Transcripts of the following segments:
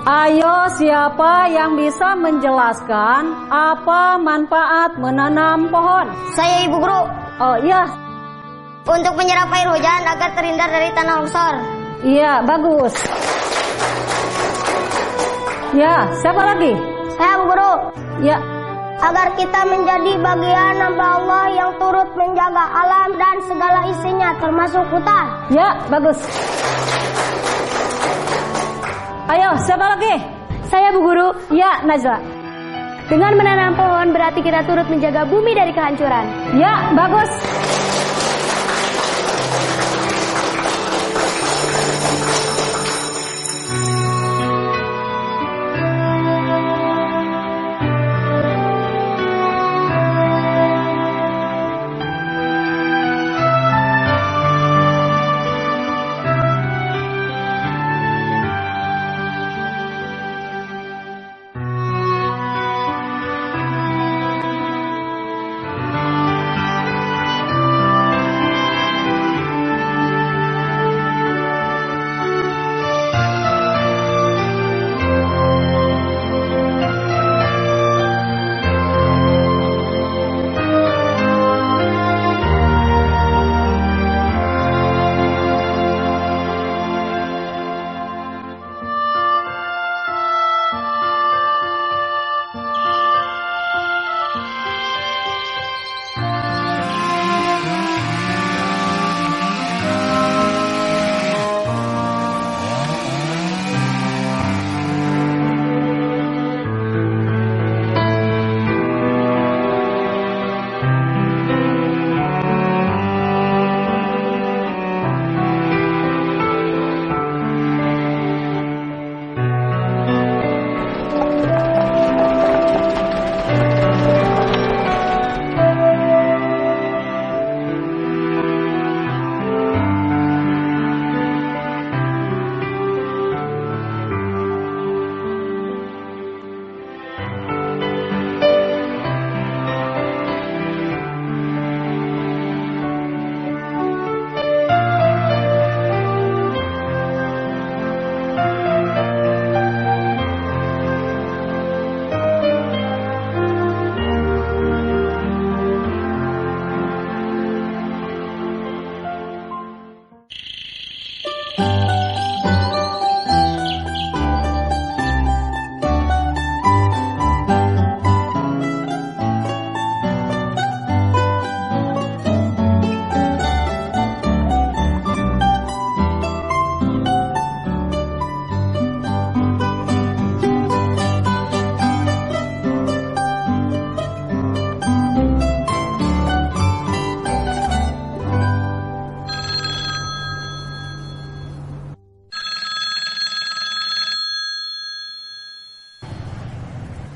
Ayo, siapa yang bisa menjelaskan apa manfaat menanam pohon? Saya, Ibu Guru. Oh iya. Untuk menyerap air hujan agar terhindar dari tanah longsor. Iya, bagus. Ya, siapa lagi? Saya, Bu Guru. Ya. Agar kita menjadi bagian hamba Allah yang turut menjaga alam dan segala isinya termasuk hutan. Ya, bagus. Ayo, siapa lagi? Saya, Bu Guru. Ya, Najla. Dengan menanam pohon berarti kita turut menjaga bumi dari kehancuran. Ya, bagus.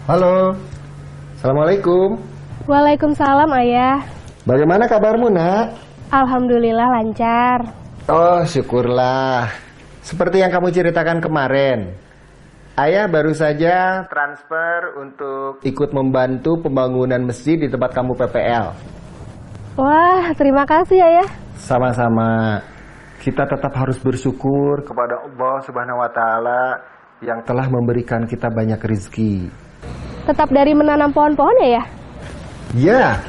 Halo, Assalamualaikum. Waalaikumsalam, Ayah. Bagaimana kabarmu, Nak? Alhamdulillah lancar. Oh, syukurlah. Seperti yang kamu ceritakan kemarin, Ayah baru saja transfer untuk ikut membantu pembangunan masjid di tempat kamu PPL. Wah, terima kasih, Ayah. Sama-sama. Kita tetap harus bersyukur kepada Allah Subhanahu wa Ta'ala yang telah memberikan kita banyak rezeki. Tetap dari menanam pohon-pohon ya? Ya,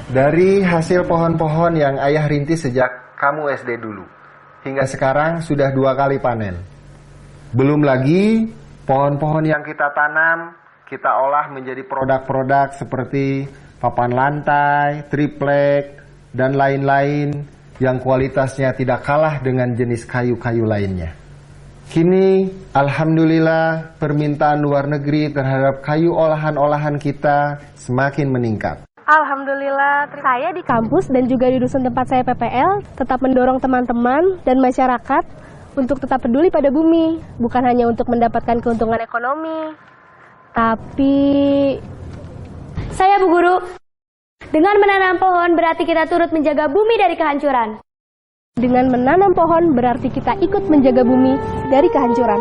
dari hasil pohon-pohon yang Ayah rintis sejak kamu SD dulu. Hingga sekarang sudah 2 kali panen. Belum lagi pohon-pohon yang kita tanam, kita olah menjadi produk-produk seperti papan lantai, triplek, dan lain-lain yang kualitasnya tidak kalah dengan jenis kayu-kayu lainnya. Kini, alhamdulillah, permintaan luar negeri terhadap kayu olahan-olahan kita semakin meningkat. Alhamdulillah, saya di kampus dan juga di dusun tempat saya PPL tetap mendorong teman-teman dan masyarakat untuk tetap peduli pada bumi. Bukan hanya untuk mendapatkan keuntungan ekonomi, tapi saya, Bu Guru, dengan menanam pohon berarti kita turut menjaga bumi dari kehancuran. Dengan menanam pohon berarti kita ikut menjaga bumi dari kehancuran.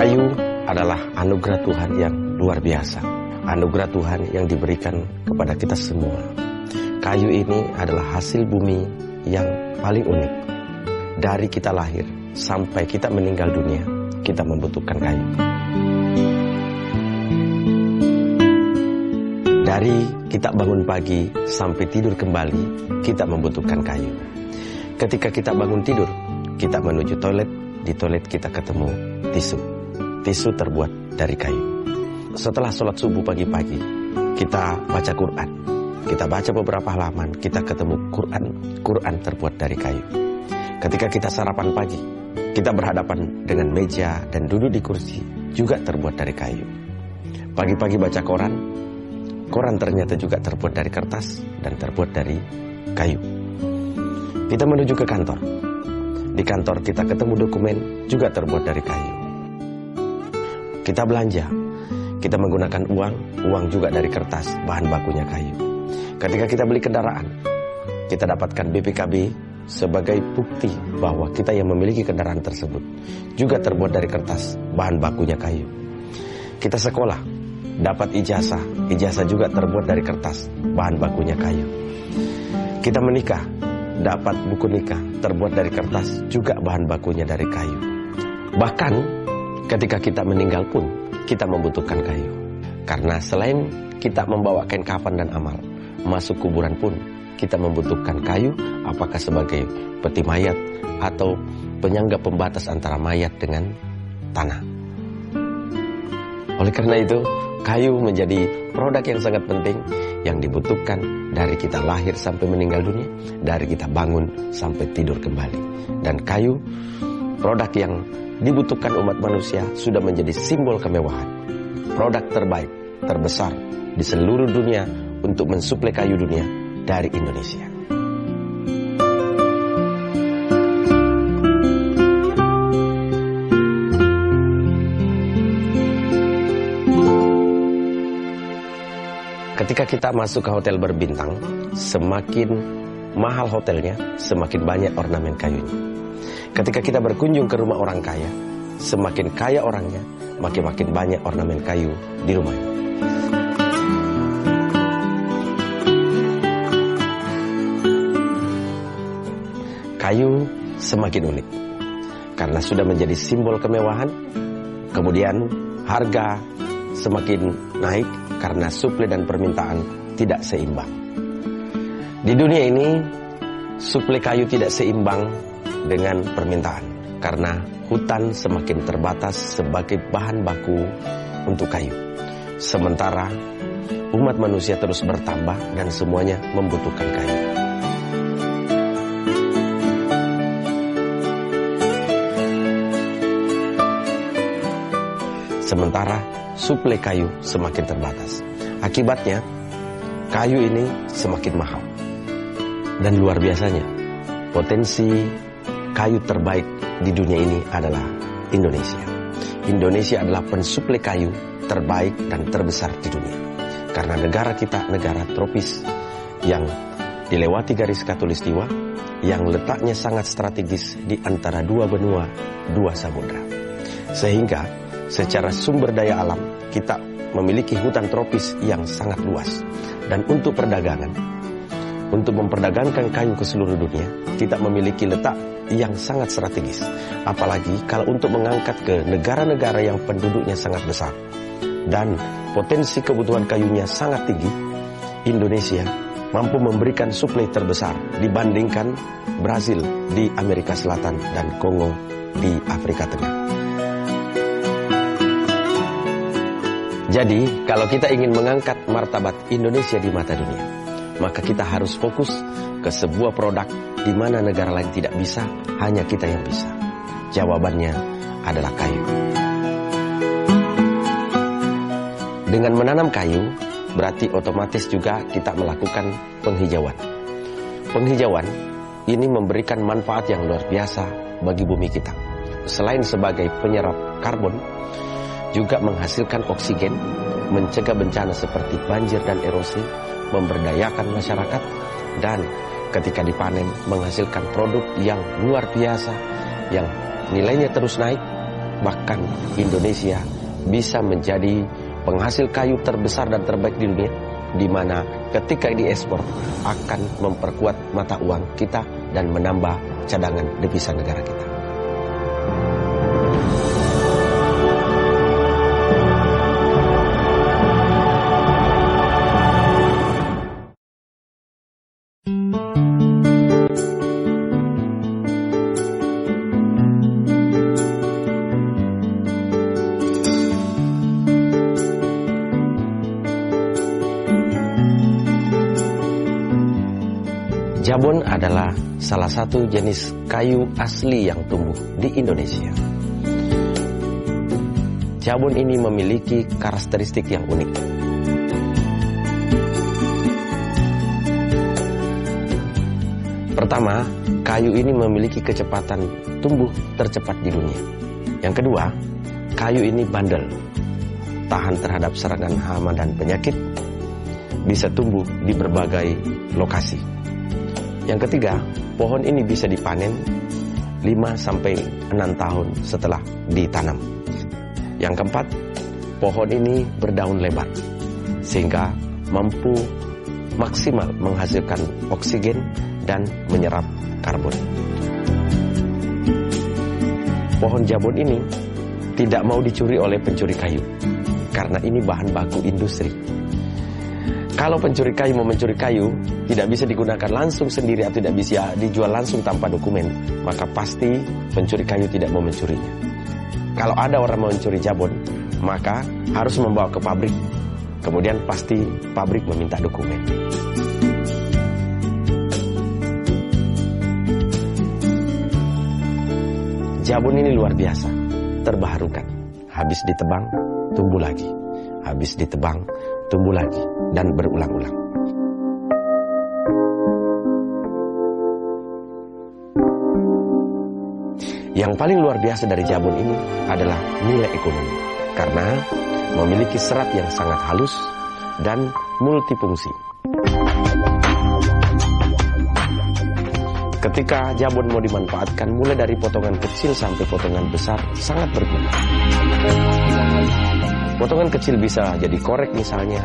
Kayu adalah anugerah Tuhan yang luar biasa. Anugerah Tuhan yang diberikan kepada kita semua. Kayu ini adalah hasil bumi yang paling unik. Dari kita lahir sampai kita meninggal dunia, kita membutuhkan kayu. Dari kita bangun pagi sampai tidur kembali, kita membutuhkan kayu. Ketika kita bangun tidur, kita menuju toilet. Di toilet kita ketemu tisu. Tisu terbuat dari kayu. Setelah sholat subuh pagi-pagi, kita baca Quran. Kita baca beberapa halaman, kita ketemu Quran. Quran terbuat dari kayu. Ketika kita sarapan pagi, kita berhadapan dengan meja dan duduk di kursi, juga terbuat dari kayu. Pagi-pagi baca koran. Koran ternyata juga terbuat dari kertas dan terbuat dari kayu. Kita menuju ke kantor. Di kantor kita ketemu dokumen, juga terbuat dari kayu. Kita belanja, kita menggunakan uang juga dari kertas, bahan bakunya kayu. Ketika kita beli kendaraan, kita dapatkan BPKB sebagai bukti bahwa kita yang memiliki kendaraan tersebut, juga terbuat dari kertas, bahan bakunya kayu. Kita sekolah, dapat ijazah, ijazah juga terbuat dari kertas, bahan bakunya kayu. Kita menikah, dapat buku nikah, terbuat dari kertas, juga bahan bakunya dari kayu. Bahkan ketika kita meninggal pun, kita membutuhkan kayu. Karena selain kita membawa kain kafan dan amal, masuk kuburan pun kita membutuhkan kayu, apakah sebagai peti mayat atau penyangga pembatas antara mayat dengan tanah. Oleh karena itu, kayu menjadi produk yang sangat penting yang dibutuhkan dari kita lahir sampai meninggal dunia, dari kita bangun sampai tidur kembali. Dan kayu, produk yang dibutuhkan umat manusia, sudah menjadi simbol kemewahan. Produk terbaik, terbesar di seluruh dunia untuk mensuplai kayu dunia dari Indonesia. Ketika kita masuk ke hotel berbintang, semakin mahal hotelnya, semakin banyak ornamen kayunya. Ketika kita berkunjung ke rumah orang kaya, semakin kaya orangnya, makin banyak ornamen kayu di rumahnya. Kayu semakin unik, karena sudah menjadi simbol kemewahan, kemudian harga semakin naik, karena suplai dan permintaan tidak seimbang. Di dunia ini, suplai kayu tidak seimbang dengan permintaan. Karena hutan semakin terbatas sebagai bahan baku untuk kayu. Sementara umat manusia terus bertambah dan semuanya membutuhkan kayu. Sementara suplai kayu semakin terbatas. Akibatnya, kayu ini semakin mahal. Dan luar biasanya, potensi kayu terbaik di dunia ini adalah Indonesia. Indonesia adalah pensuplai kayu terbaik dan terbesar di dunia. Karena negara kita negara tropis yang dilewati garis khatulistiwa, yang letaknya sangat strategis di antara dua benua, dua samudra. Sehingga secara sumber daya alam kita memiliki hutan tropis yang sangat luas. Dan untuk perdagangan, untuk memperdagangkan kayu ke seluruh dunia, kita memiliki letak yang sangat strategis. Apalagi kalau untuk mengangkat ke negara-negara yang penduduknya sangat besar dan potensi kebutuhan kayunya sangat tinggi, Indonesia mampu memberikan suplai terbesar dibandingkan Brasil di Amerika Selatan dan Kongo di Afrika Tengah. Jadi, kalau kita ingin mengangkat martabat Indonesia di mata dunia, maka kita harus fokus ke sebuah produk di mana negara lain tidak bisa, hanya kita yang bisa. Jawabannya adalah kayu. Dengan menanam kayu, berarti otomatis juga kita melakukan penghijauan. Penghijauan ini memberikan manfaat yang luar biasa bagi bumi kita. Selain sebagai penyerap karbon, juga menghasilkan oksigen, mencegah bencana seperti banjir dan erosi, memberdayakan masyarakat, dan ketika dipanen menghasilkan produk yang luar biasa, yang nilainya terus naik, bahkan Indonesia bisa menjadi penghasil kayu terbesar dan terbaik di dunia, di mana ketika diekspor akan memperkuat mata uang kita dan menambah cadangan devisa negara kita. Jabon adalah salah satu jenis kayu asli yang tumbuh di Indonesia. Jabon ini memiliki karakteristik yang unik. Pertama, kayu ini memiliki kecepatan tumbuh tercepat di dunia. Yang kedua, kayu ini bandel, tahan terhadap serangan hama dan penyakit, bisa tumbuh di berbagai lokasi. Yang ketiga, pohon ini bisa dipanen 5-6 tahun setelah ditanam. Yang keempat, pohon ini berdaun lebar sehingga mampu maksimal menghasilkan oksigen dan menyerap karbon. Pohon jabon ini tidak mau dicuri oleh pencuri kayu karena ini bahan baku industri. Kalau pencuri kayu mau mencuri kayu, tidak bisa digunakan langsung sendiri atau tidak bisa dijual langsung tanpa dokumen, maka pasti pencuri kayu tidak mau mencurinya. Kalau ada orang mau mencuri jabon, maka harus membawa ke pabrik. Kemudian pasti pabrik meminta dokumen. Jabon ini luar biasa, terbaharukan. Habis ditebang, tumbuh lagi. Habis ditebang, tumbuh lagi, dan berulang-ulang. Yang paling luar biasa dari jabon ini adalah nilai ekonomi, karena memiliki serat yang sangat halus dan multifungsi. Ketika jabon mau dimanfaatkan, mulai dari potongan kecil sampai potongan besar, sangat berguna. Potongan kecil bisa jadi korek misalnya,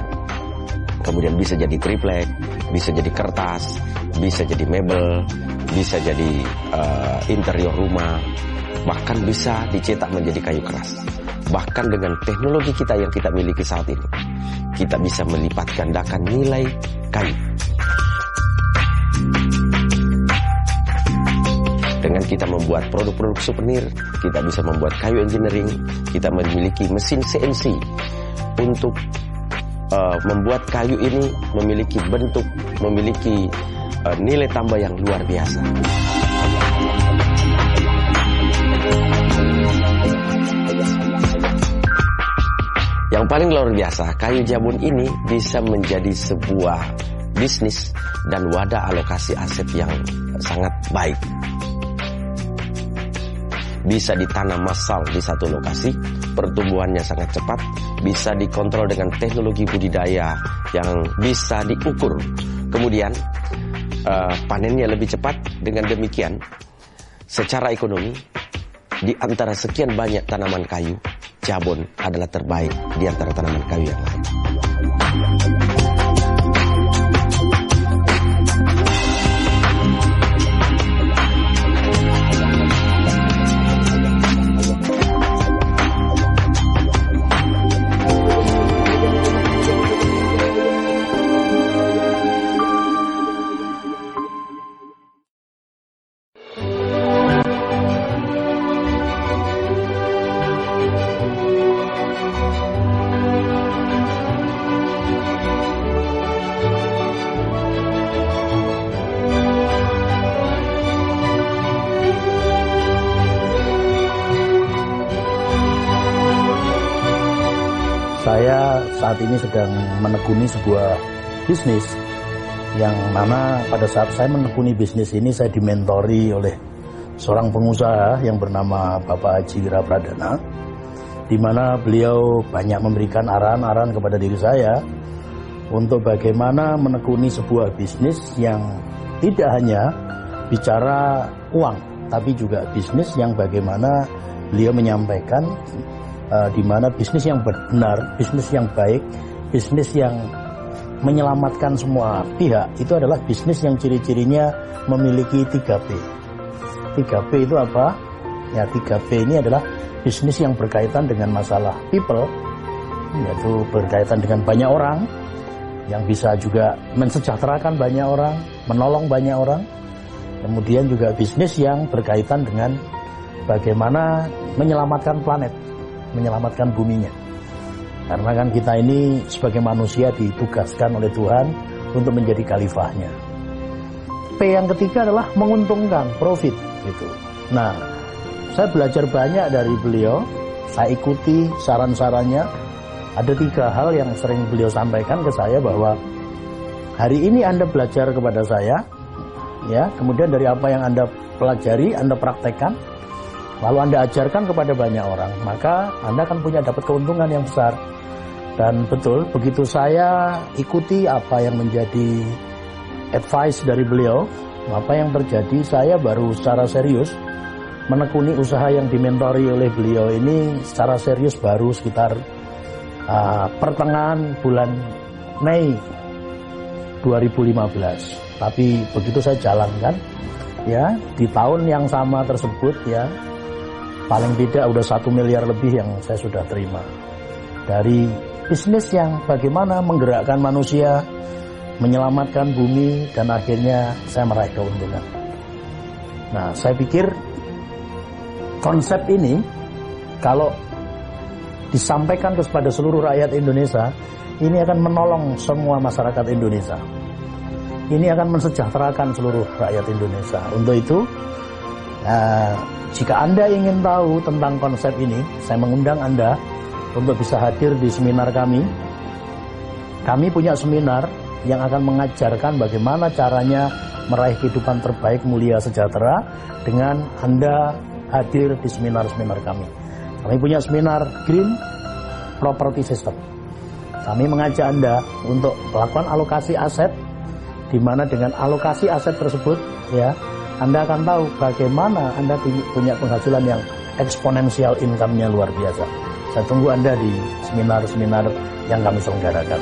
kemudian bisa jadi triplek, bisa jadi kertas, bisa jadi mebel, bisa jadi interior rumah, bahkan bisa dicetak menjadi kayu keras. Bahkan dengan teknologi kita yang kita miliki saat ini, kita bisa melipat gandakan nilai kayu. Dengan kita membuat produk-produk souvenir, kita bisa membuat kayu engineering, kita memiliki mesin CNC untuk membuat kayu ini memiliki bentuk, memiliki nilai tambah yang luar biasa. Yang paling luar biasa, kayu jabon ini bisa menjadi sebuah bisnis dan wadah alokasi aset yang sangat baik. Bisa ditanam massal di satu lokasi, pertumbuhannya sangat cepat, bisa dikontrol dengan teknologi budidaya yang bisa diukur. Kemudian panennya lebih cepat. Dengan demikian, secara ekonomi, di antara sekian banyak tanaman kayu, jabon adalah terbaik di antara tanaman kayu yang lain. Saya saat ini sedang menekuni sebuah bisnis yang mana pada saat saya menekuni bisnis ini saya dimentori oleh seorang pengusaha yang bernama Bapak Haji Wira Pradana, di mana beliau banyak memberikan arahan-arahan kepada diri saya untuk bagaimana menekuni sebuah bisnis yang tidak hanya bicara uang, tapi juga bisnis yang bagaimana beliau menyampaikan di mana bisnis yang benar, bisnis yang baik, bisnis yang menyelamatkan semua pihak itu adalah bisnis yang ciri-cirinya memiliki 3P. 3P itu apa? Ya, 3P ini adalah bisnis yang berkaitan dengan masalah people, yaitu berkaitan dengan banyak orang, yang bisa juga mensejahterakan banyak orang, menolong banyak orang. Kemudian juga bisnis yang berkaitan dengan bagaimana menyelamatkan planet, menyelamatkan buminya. Karena kan kita ini sebagai manusia ditugaskan oleh Tuhan untuk menjadi khalifahnya. P yang ketiga adalah menguntungkan, profit gitu. Nah, saya belajar banyak dari beliau, saya ikuti saran-sarannya. Ada 3 hal yang sering beliau sampaikan ke saya bahwa hari ini Anda belajar kepada saya, ya, kemudian dari apa yang Anda pelajari, Anda praktekkan, lalu Anda ajarkan kepada banyak orang, maka Anda akan dapat keuntungan yang besar. Dan betul, begitu saya ikuti apa yang menjadi advice dari beliau, apa yang terjadi, saya baru secara serius menekuni usaha yang dimentori oleh beliau ini secara serius baru sekitar pertengahan bulan Mei 2015. Tapi begitu saya jalankan, ya, di tahun yang sama tersebut, ya, paling tidak udah 1 miliar lebih yang saya sudah terima dari bisnis yang bagaimana menggerakkan manusia, menyelamatkan bumi, dan akhirnya saya meraih keuntungan. Nah, saya pikir konsep ini kalau disampaikan kepada seluruh rakyat Indonesia, ini akan menolong semua masyarakat Indonesia. Ini akan mensejahterakan seluruh rakyat Indonesia. Untuk itu, jika Anda ingin tahu tentang konsep ini, saya mengundang Anda untuk bisa hadir di seminar kami. Kami punya seminar yang akan mengajarkan bagaimana caranya meraih kehidupan terbaik, mulia, sejahtera dengan Anda hadir di seminar-seminar kami. Kami punya seminar Green Property System. Kami mengajak Anda untuk melakukan alokasi aset, di mana dengan alokasi aset tersebut, ya, Anda akan tahu bagaimana Anda punya penghasilan yang eksponensial, income-nya luar biasa. Saya tunggu Anda di seminar-seminar yang kami selenggarakan.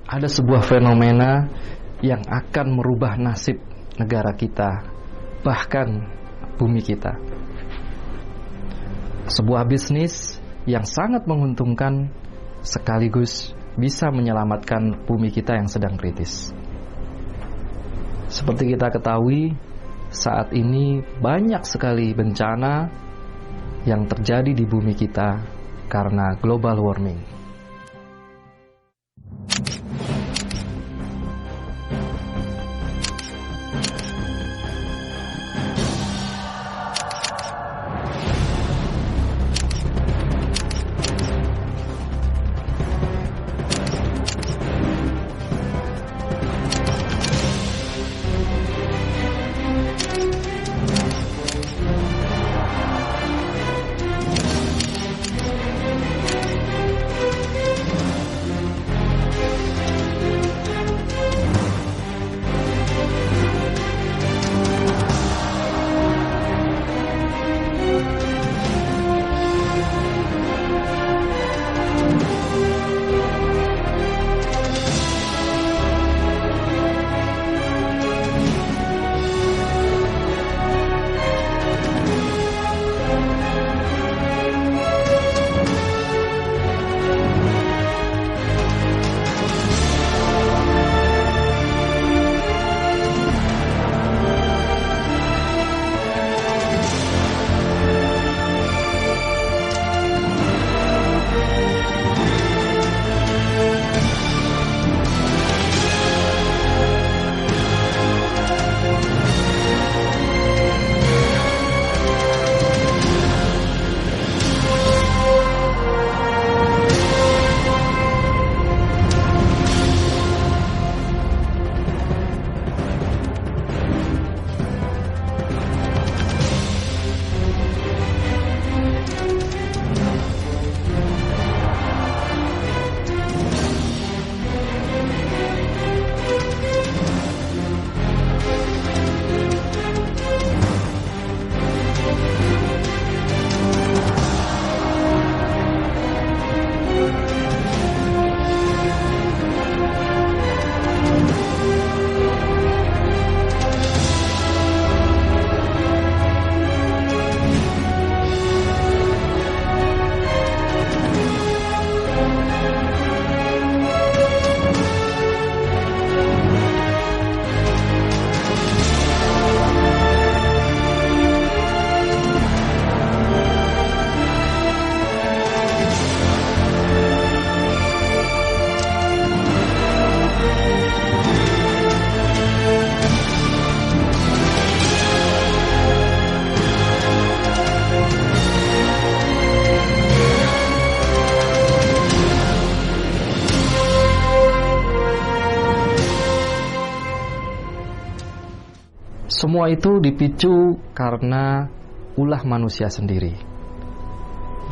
Ada sebuah fenomena yang akan merubah nasib negara kita, bahkan bumi kita. Sebuah bisnis yang sangat menguntungkan sekaligus bisa menyelamatkan bumi kita yang sedang kritis. Seperti kita ketahui, saat ini banyak sekali bencana yang terjadi di bumi kita karena global warming. Semua itu dipicu karena ulah manusia sendiri.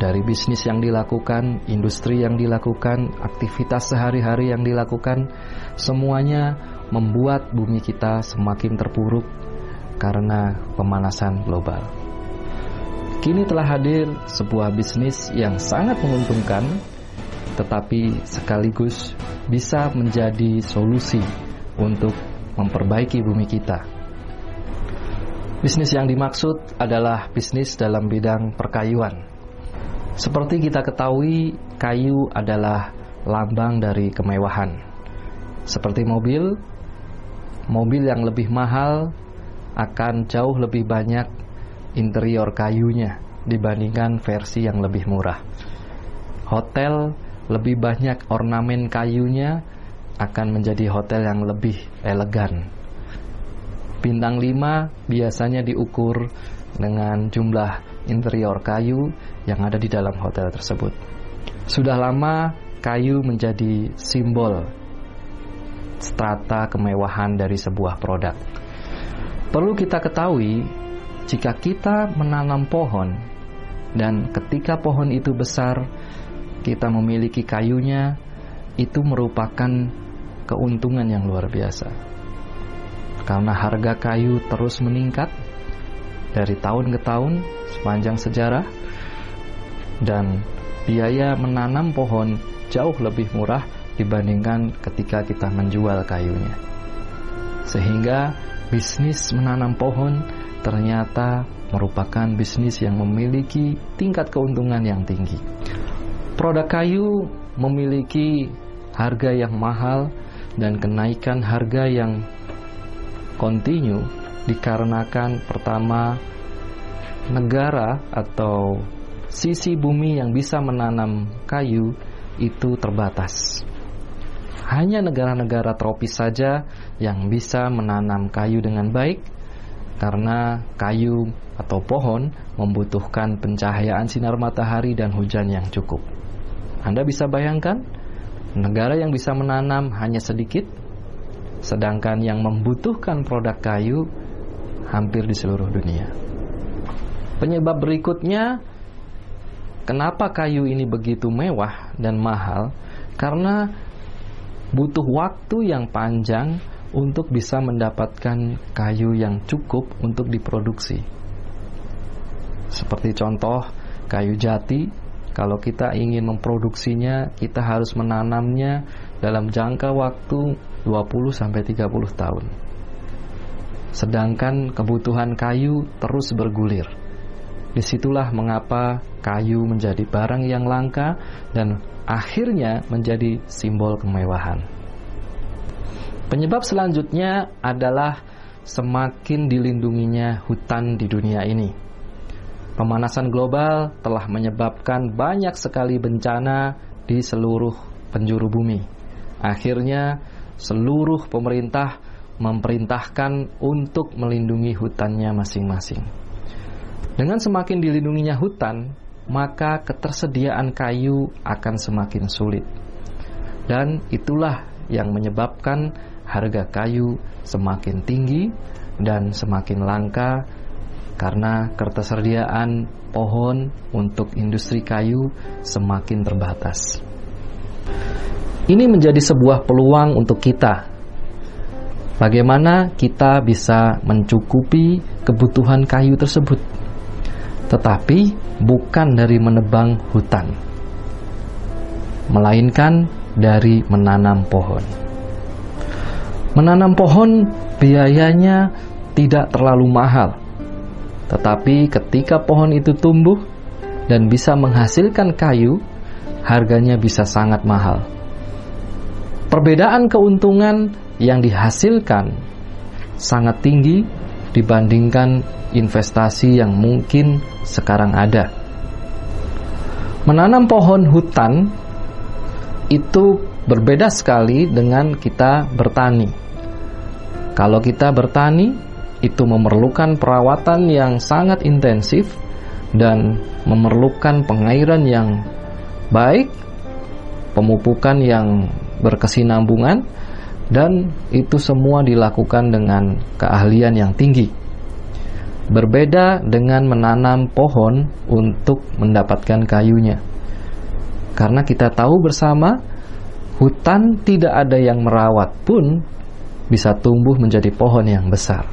Dari bisnis yang dilakukan, industri yang dilakukan, aktivitas sehari-hari yang dilakukan, semuanya membuat bumi kita semakin terpuruk karena pemanasan global. Kini telah hadir sebuah bisnis yang sangat menguntungkan, tetapi sekaligus bisa menjadi solusi untuk memperbaiki bumi kita. Bisnis yang dimaksud adalah bisnis dalam bidang perkayuan. Seperti kita ketahui, kayu adalah lambang dari kemewahan. Seperti mobil yang lebih mahal akan jauh lebih banyak interior kayunya dibandingkan versi yang lebih murah. Hotel lebih banyak ornamen kayunya akan menjadi hotel yang lebih elegan. Bintang 5 biasanya diukur dengan jumlah interior kayu yang ada di dalam hotel tersebut. Sudah lama kayu menjadi simbol strata kemewahan dari sebuah produk. Perlu kita ketahui, jika kita menanam pohon dan ketika pohon itu besar, kita memiliki kayunya, itu merupakan keuntungan yang luar biasa. Karena harga kayu terus meningkat dari tahun ke tahun sepanjang sejarah, dan biaya menanam pohon jauh lebih murah dibandingkan ketika kita menjual kayunya. Sehingga bisnis menanam pohon ternyata merupakan bisnis yang memiliki tingkat keuntungan yang tinggi. Produk kayu memiliki harga yang mahal dan kenaikan harga yang kontinu dikarenakan pertama, negara atau sisi bumi yang bisa menanam kayu itu terbatas. Hanya negara-negara tropis saja yang bisa menanam kayu dengan baik, karena kayu atau pohon membutuhkan pencahayaan sinar matahari dan hujan yang cukup. Anda bisa bayangkan, negara yang bisa menanam hanya sedikit, sedangkan yang membutuhkan produk kayu hampir di seluruh dunia. Penyebab berikutnya, kenapa kayu ini begitu mewah dan mahal? Karena butuh waktu yang panjang untuk bisa mendapatkan kayu yang cukup untuk diproduksi. Seperti contoh kayu jati, kalau kita ingin memproduksinya, kita harus menanamnya dalam jangka waktu 20-30 tahun. Sedangkan kebutuhan kayu terus bergulir. Disitulah mengapa kayu menjadi barang yang langka dan akhirnya menjadi simbol kemewahan. Penyebab selanjutnya adalah semakin dilindunginya hutan di dunia ini. Pemanasan global telah menyebabkan banyak sekali bencana di seluruh penjuru bumi. Akhirnya seluruh pemerintah memerintahkan untuk melindungi hutannya masing-masing. Dengan semakin dilindunginya hutan, maka ketersediaan kayu akan semakin sulit. Dan itulah yang menyebabkan harga kayu semakin tinggi dan semakin langka, karena ketersediaan pohon untuk industri kayu semakin terbatas. Ini menjadi sebuah peluang untuk kita. Bagaimana kita bisa mencukupi kebutuhan kayu tersebut, tetapi bukan dari menebang hutan, melainkan dari menanam pohon. Menanam pohon biayanya tidak terlalu mahal, tetapi ketika pohon itu tumbuh dan bisa menghasilkan kayu, harganya bisa sangat mahal. Perbedaan keuntungan yang dihasilkan sangat tinggi dibandingkan investasi yang mungkin sekarang ada. Menanam pohon hutan itu berbeda sekali dengan kita bertani. Kalau kita bertani, itu memerlukan perawatan yang sangat intensif dan memerlukan pengairan yang baik, pemupukan yang berkesinambungan, dan itu semua dilakukan dengan keahlian yang tinggi. berbeda dengan menanam pohon untuk mendapatkan kayunya. Karena kita tahu bersama, hutan tidak ada yang merawat pun bisa tumbuh menjadi pohon yang besar.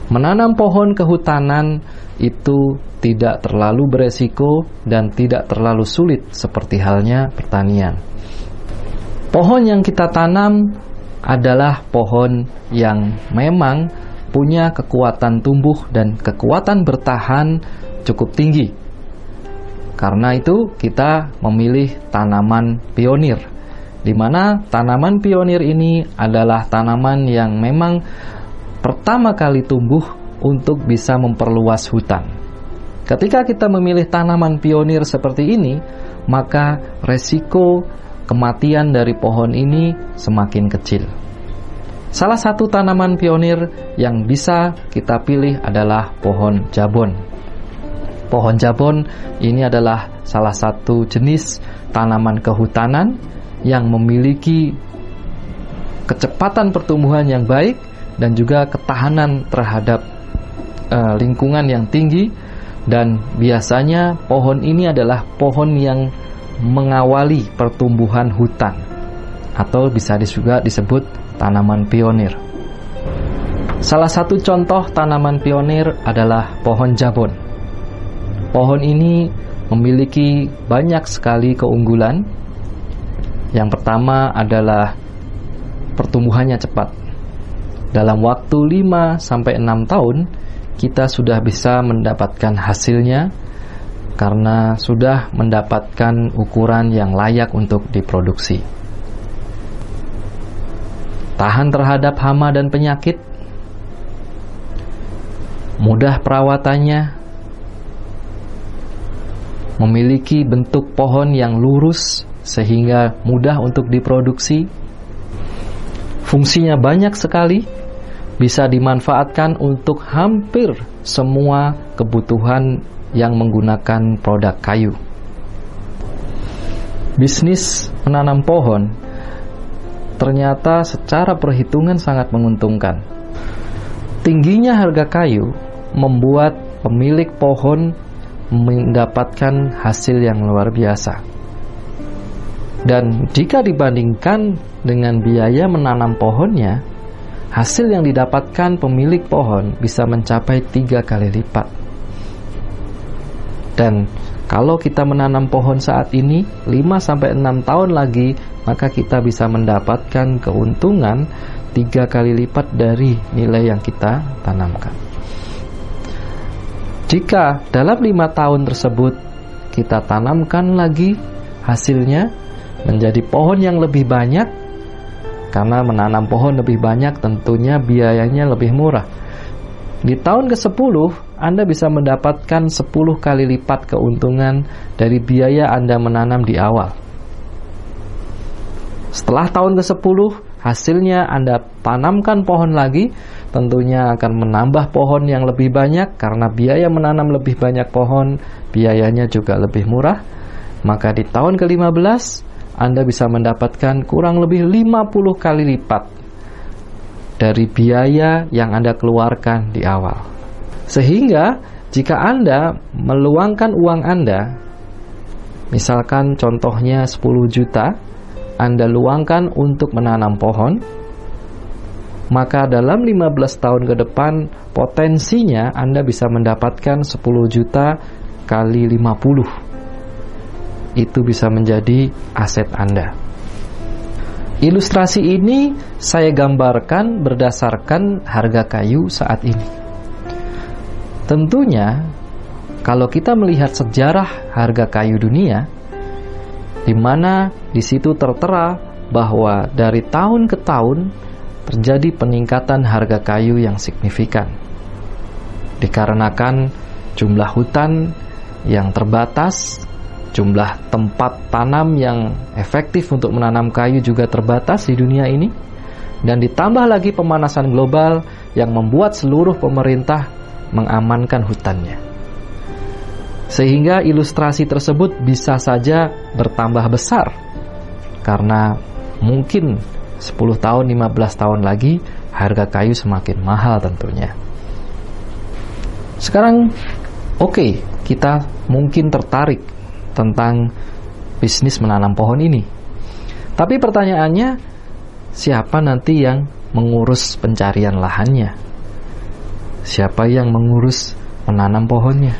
Menanam pohon kehutanan itu tidak terlalu beresiko dan tidak terlalu sulit seperti halnya pertanian. Pohon yang kita tanam adalah pohon yang memang punya kekuatan tumbuh dan kekuatan bertahan cukup tinggi. Karena itu kita memilih tanaman pionir, di mana tanaman pionir ini adalah tanaman yang memang pertama kali tumbuh untuk bisa memperluas hutan. Ketika kita memilih tanaman pionir seperti ini, maka resiko kematian dari pohon ini semakin kecil. Salah satu tanaman pionir yang bisa kita pilih adalah pohon jabon. Pohon jabon ini adalah salah satu jenis tanaman kehutanan yang memiliki kecepatan pertumbuhan yang baik dan juga ketahanan terhadap lingkungan yang tinggi, dan biasanya pohon ini adalah pohon yang mengawali pertumbuhan hutan atau bisa juga disebut tanaman pionir. Salah satu contoh tanaman pionir adalah pohon jabon. Pohon ini memiliki banyak sekali keunggulan. Yang pertama adalah pertumbuhannya cepat. Dalam waktu 5-6 tahun kita sudah bisa mendapatkan hasilnya karena sudah mendapatkan ukuran yang layak untuk diproduksi. Tahan terhadap hama dan penyakit, mudah perawatannya, memiliki bentuk pohon yang lurus sehingga mudah untuk diproduksi. Fungsinya banyak sekali, bisa dimanfaatkan untuk hampir semua kebutuhan yang menggunakan produk kayu. Bisnis menanam pohon ternyata secara perhitungan sangat menguntungkan. Tingginya harga kayu membuat pemilik pohon mendapatkan hasil yang luar biasa. Dan jika dibandingkan dengan biaya menanam pohonnya, hasil yang didapatkan pemilik pohon bisa mencapai 3 kali lipat. Dan kalau kita menanam pohon saat ini 5-6 tahun lagi, maka kita bisa mendapatkan keuntungan 3 kali lipat dari nilai yang kita tanamkan. Jika dalam 5 tahun tersebut kita tanamkan lagi hasilnya menjadi pohon yang lebih banyak, karena menanam pohon lebih banyak tentunya biayanya lebih murah. Di tahun ke-10 Anda bisa mendapatkan 10 kali lipat keuntungan dari biaya Anda menanam di awal. Setelah tahun ke-10 hasilnya Anda tanamkan pohon lagi, tentunya akan menambah pohon yang lebih banyak karena biaya menanam lebih banyak pohon, biayanya juga lebih murah. Maka di tahun ke-15 Anda bisa mendapatkan kurang lebih 50 kali lipat dari biaya yang Anda keluarkan di awal. Sehingga jika Anda meluangkan uang Anda, misalkan contohnya 10 juta, Anda luangkan untuk menanam pohon, maka dalam 15 tahun ke depan potensinya Anda bisa mendapatkan 10 juta kali 50. Itu bisa menjadi aset Anda. Ilustrasi ini saya gambarkan berdasarkan harga kayu saat ini. Tentunya kalau kita melihat sejarah harga kayu dunia, di mana di situ tertera bahwa dari tahun ke tahun terjadi peningkatan harga kayu yang signifikan. Dikarenakan jumlah hutan yang terbatas, jumlah tempat tanam yang efektif untuk menanam kayu juga terbatas di dunia ini, dan ditambah lagi pemanasan global yang membuat seluruh pemerintah mengamankan hutannya. Sehingga ilustrasi tersebut bisa saja bertambah besar, karena mungkin 10 tahun, 15 tahun lagi harga kayu semakin mahal tentunya. Sekarang oke, kita mungkin tertarik tentang bisnis menanam pohon ini. Tapi pertanyaannya, siapa nanti yang mengurus pencarian lahannya? Siapa yang mengurus menanam pohonnya?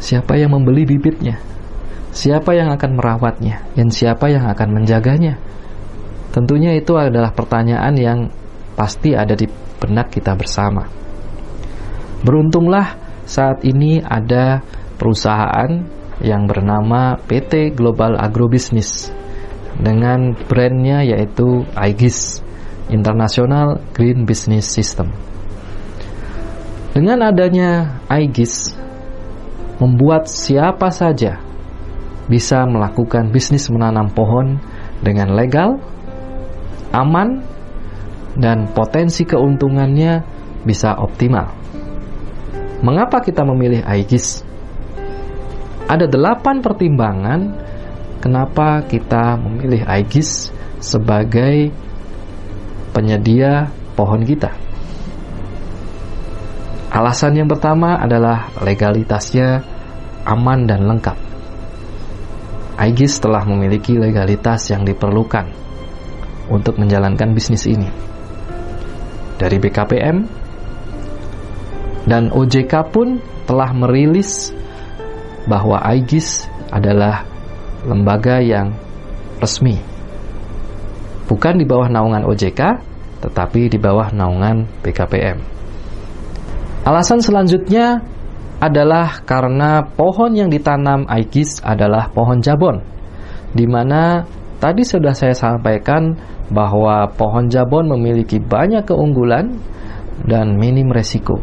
Siapa yang membeli bibitnya? Siapa yang akan merawatnya? Dan siapa yang akan menjaganya? Tentunya itu adalah pertanyaan yang pasti ada di benak kita bersama. Beruntunglah saat ini ada perusahaan yang bernama PT Global Agrobusiness dengan brandnya yaitu Aegis, International Green Business System. Dengan adanya Aegis, membuat siapa saja bisa melakukan bisnis menanam pohon dengan legal, aman, dan potensi keuntungannya bisa optimal. Mengapa kita memilih Aegis? Ada 8 pertimbangan kenapa kita memilih Aegis sebagai penyedia pohon kita. Alasan yang pertama adalah legalitasnya aman dan lengkap. Aegis telah memiliki legalitas yang diperlukan untuk menjalankan bisnis ini. Dari BKPM dan OJK pun telah merilis bahwa Aegis adalah lembaga yang resmi. Bukan di bawah naungan OJK, tetapi di bawah naungan BKPM. Alasan selanjutnya adalah karena pohon yang ditanam Aegis adalah pohon jabon, di mana tadi sudah saya sampaikan bahwa pohon jabon memiliki banyak keunggulan dan minim resiko.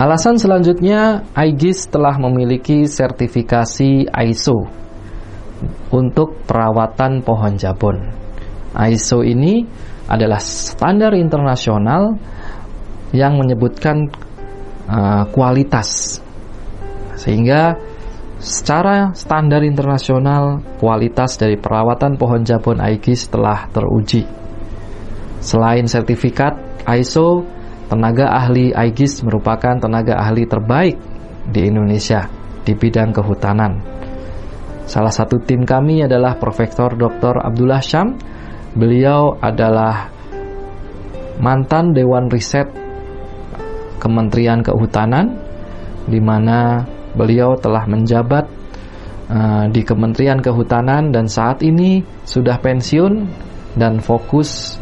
Alasan selanjutnya, Aegis telah memiliki sertifikasi ISO untuk perawatan pohon jabon. ISO ini adalah standar internasional yang menyebutkan kualitas, sehingga secara standar internasional kualitas dari perawatan pohon jabon Aegis telah teruji. Selain sertifikat ISO, tenaga ahli Aegis merupakan tenaga ahli terbaik di Indonesia di bidang kehutanan. Salah satu tim kami adalah Profesor Dr. Abdullah Syam. Beliau adalah mantan Dewan Riset Kementerian Kehutanan, di mana beliau telah menjabat di Kementerian Kehutanan dan saat ini sudah pensiun dan fokus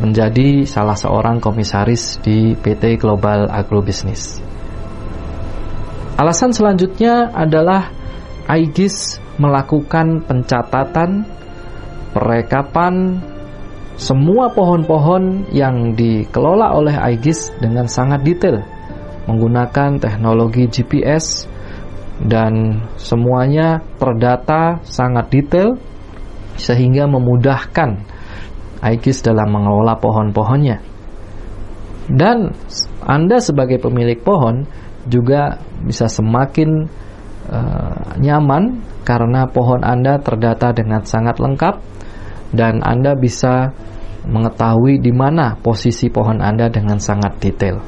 menjadi salah seorang komisaris di PT Global Agrobusiness. Alasan selanjutnya adalah Aegis melakukan pencatatan, perekapan semua pohon-pohon yang dikelola oleh Aegis dengan sangat detail menggunakan teknologi GPS, dan semuanya terdata sangat detail sehingga memudahkan Aegis dalam mengelola pohon-pohonnya. Dan Anda sebagai pemilik pohon juga bisa semakin nyaman karena pohon Anda terdata dengan sangat lengkap dan Anda bisa mengetahui di mana posisi pohon Anda dengan sangat detail.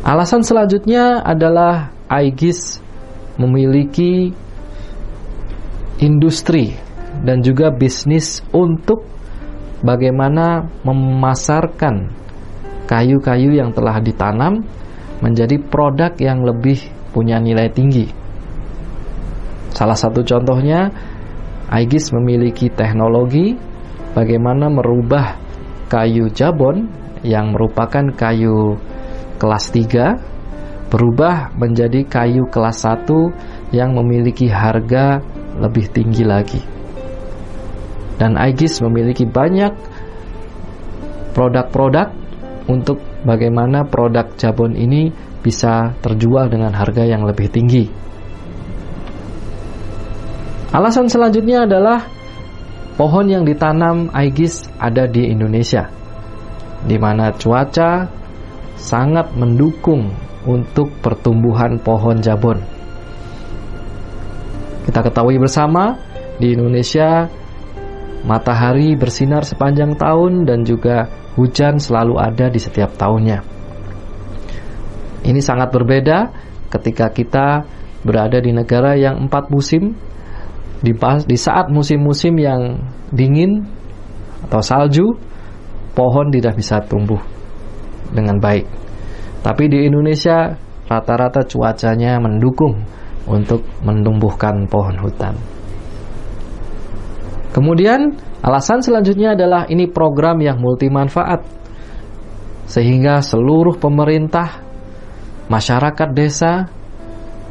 Alasan selanjutnya adalah Aegis memiliki industri dan juga bisnis untuk bagaimana memasarkan kayu-kayu yang telah ditanam menjadi produk yang lebih punya nilai tinggi. Salah satu contohnya, Aegis memiliki teknologi bagaimana merubah kayu jabon yang merupakan kayu kelas 3 berubah menjadi kayu kelas 1 yang memiliki harga lebih tinggi lagi. Dan Aegis memiliki banyak produk-produk untuk bagaimana produk jabon ini bisa terjual dengan harga yang lebih tinggi. Alasan selanjutnya adalah pohon yang ditanam Aegis ada di Indonesia, di mana cuaca sangat mendukung untuk pertumbuhan pohon jabon. Kita ketahui bersama, di Indonesia matahari bersinar sepanjang tahun dan juga hujan selalu ada di setiap tahunnya. Ini sangat berbeda ketika kita berada di negara yang 4 musim. Di saat musim-musim yang dingin atau salju, pohon tidak bisa tumbuh dengan baik. Tapi di Indonesia rata-rata cuacanya mendukung untuk menumbuhkan pohon hutan. Kemudian alasan selanjutnya adalah ini program yang multi manfaat, sehingga seluruh pemerintah, masyarakat desa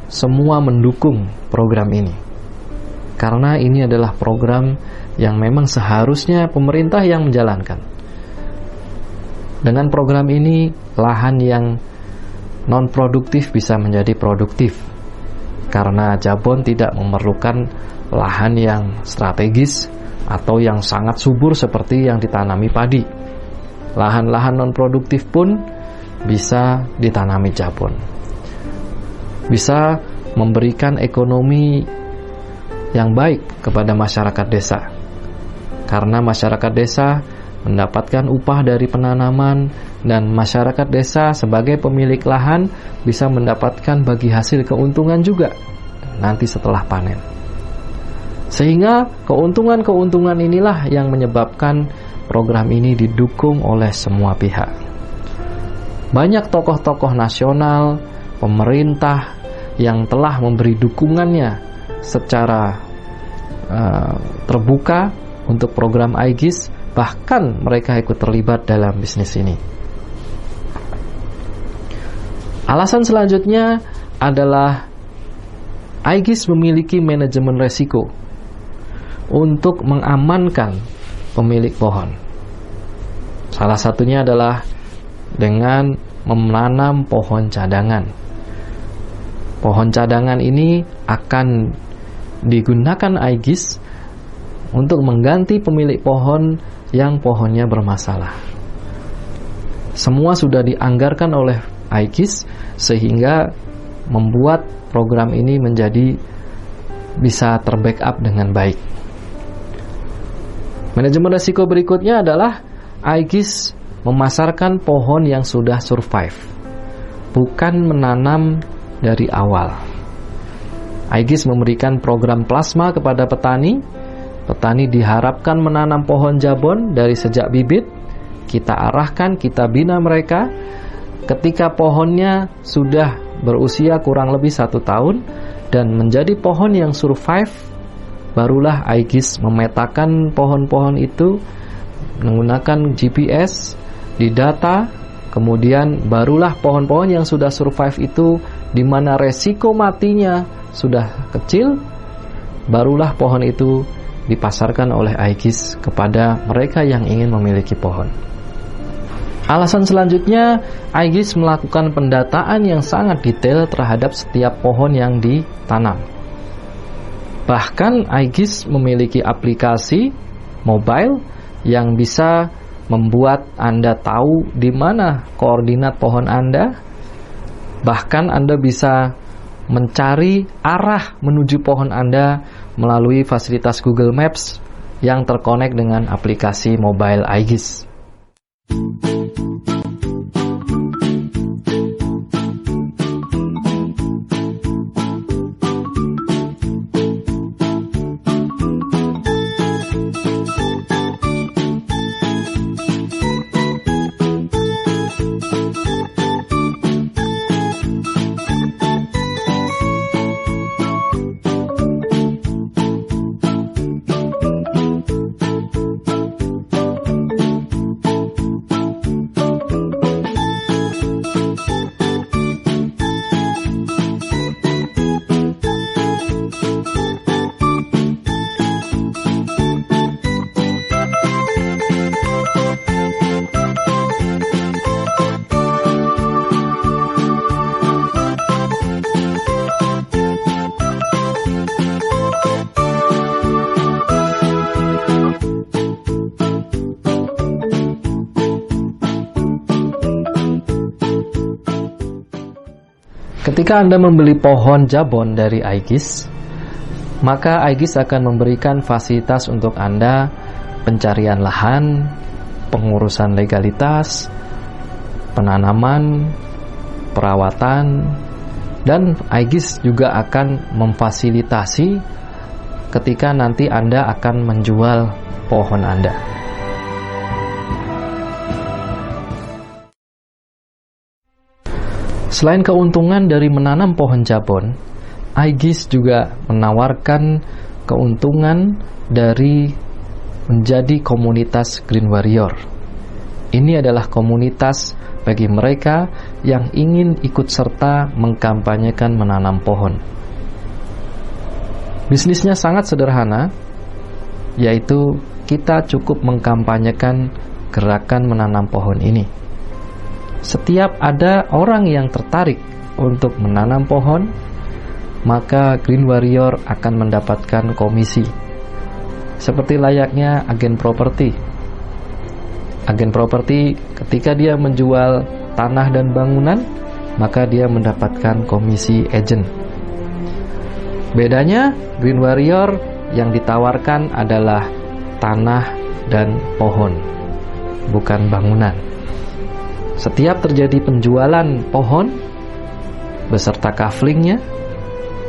semua mendukung program ini. Karena ini adalah program yang memang seharusnya pemerintah yang menjalankan. Dengan program ini, lahan yang non-produktif bisa menjadi produktif. Karena Jabon tidak memerlukan lahan yang strategis atau yang sangat subur seperti yang ditanami padi. Lahan-lahan non-produktif pun bisa ditanami Jabon. Bisa memberikan ekonomi yang baik kepada masyarakat desa. Karena masyarakat desa mendapatkan upah dari penanaman, dan masyarakat desa sebagai pemilik lahan bisa mendapatkan bagi hasil keuntungan juga nanti setelah panen. Sehingga keuntungan-keuntungan inilah yang menyebabkan program ini didukung oleh semua pihak. Banyak tokoh-tokoh nasional, pemerintah yang telah memberi dukungannya secara terbuka untuk program Aegis, bahkan mereka ikut terlibat dalam bisnis ini. Alasan selanjutnya adalah Aegis memiliki manajemen resiko untuk mengamankan pemilik pohon. Salah satunya adalah dengan menanam pohon cadangan. Pohon cadangan ini akan digunakan Aegis untuk mengganti pemilik pohon yang pohonnya bermasalah. Semua sudah dianggarkan oleh Aegis sehingga membuat program ini menjadi bisa terbackup dengan baik. Manajemen risiko berikutnya adalah Aegis memasarkan pohon yang sudah survive, bukan menanam dari awal. Aegis memberikan program plasma kepada petani. Petani diharapkan menanam pohon Jabon dari sejak bibit. Kita arahkan, kita bina mereka. Ketika pohonnya sudah berusia kurang lebih 1 tahun dan menjadi pohon yang survive, barulah Aegis memetakan pohon-pohon itu menggunakan GPS, didata. Kemudian barulah pohon-pohon yang sudah survive itu, di mana resiko matinya sudah kecil, barulah pohon itu dipasarkan oleh Aegis kepada mereka yang ingin memiliki pohon. Alasan selanjutnya, Aegis melakukan pendataan yang sangat detail terhadap setiap pohon yang ditanam. Bahkan Aegis memiliki aplikasi mobile yang bisa membuat Anda tahu di mana koordinat pohon Anda. Bahkan Anda bisa mencari arah menuju pohon Anda melalui fasilitas Google Maps yang terkonek dengan aplikasi mobile Aegis. Ketika Anda membeli pohon Jabon dari Aegis, maka Aegis akan memberikan fasilitas untuk Anda pencarian lahan, pengurusan legalitas, penanaman, perawatan, dan Aegis juga akan memfasilitasi ketika nanti Anda akan menjual pohon Anda. Selain keuntungan dari menanam pohon jabon, Aegis juga menawarkan keuntungan dari menjadi komunitas Green Warrior. Ini adalah komunitas bagi mereka yang ingin ikut serta mengkampanyekan menanam pohon. Bisnisnya sangat sederhana, yaitu kita cukup mengkampanyekan gerakan menanam pohon ini. Setiap ada orang yang tertarik untuk menanam pohon, maka Green Warrior akan mendapatkan komisi. Seperti layaknya agen properti. Agen properti ketika dia menjual tanah dan bangunan, maka dia mendapatkan komisi agent. Bedanya, Green Warrior yang ditawarkan adalah tanah dan pohon, bukan bangunan. Setiap terjadi penjualan pohon beserta kaflingnya,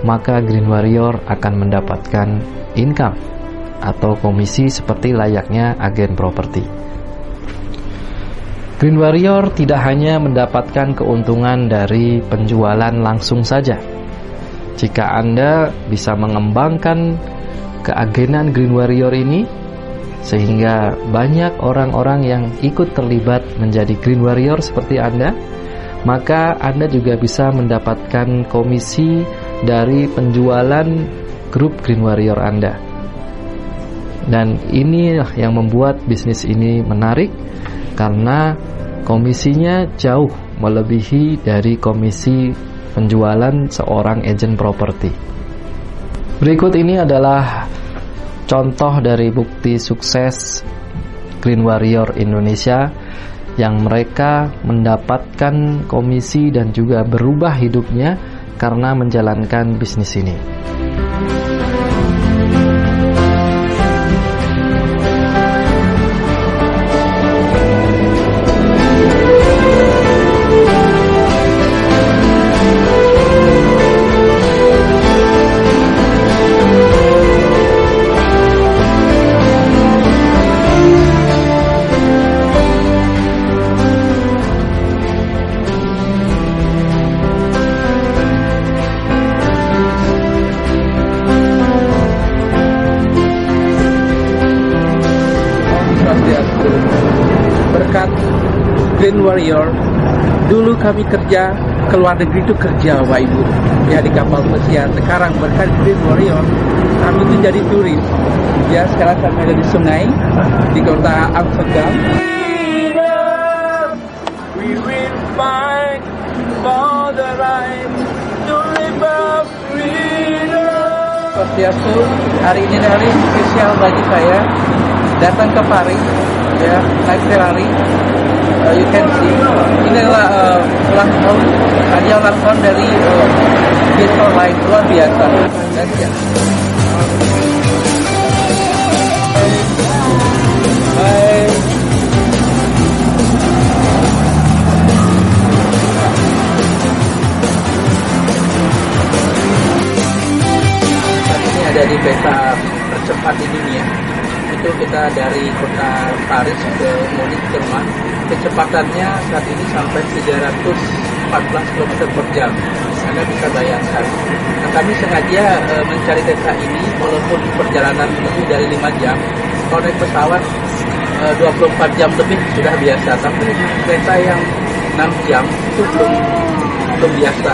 maka Green Warrior akan mendapatkan income atau komisi seperti layaknya agen properti. Green Warrior tidak hanya mendapatkan keuntungan dari penjualan langsung saja. Jika Anda bisa mengembangkan keagenan Green Warrior ini, sehingga banyak orang-orang yang ikut terlibat menjadi Green Warrior seperti Anda, maka Anda juga bisa mendapatkan komisi dari penjualan grup Green Warrior Anda. Dan ini yang membuat bisnis ini menarik, karena komisinya jauh melebihi dari komisi penjualan seorang agen properti. Berikut ini adalah contoh dari bukti sukses Green Warrior Indonesia yang mereka mendapatkan komisi dan juga berubah hidupnya karena menjalankan bisnis ini. Berkat Green Warrior, dulu kami kerja ke luar negeri itu kerja Bapak Ibu ya di kapal pesiar. Sekarang berkat Green Warrior kami itu jadi turis ya. Sekarang kami ada di sungai di kota Amsterdam. We will fight for the right to live a freedom. Swastiastu, hari ini adalah hari spesial bagi saya datang ke Paris ya, naik Ferrari. You can see ini adalah ulang tahun, hadiah ulang tahun dari Beatles Line, luar biasa. Dan ya. Hai. Saat ini ada di peta tercepat di dunia. Itu kita dari kota Paris ke Munich, Jerman. Kecepatannya saat ini sampai 314 km per jam. Anda bisa bayangkan. Nah, kami sengaja mencari kereta ini walaupun perjalanan lebih dari 5 jam. Kalau naik pesawat 24 jam lebih sudah biasa. Tapi kereta yang 6 jam itu belum biasa.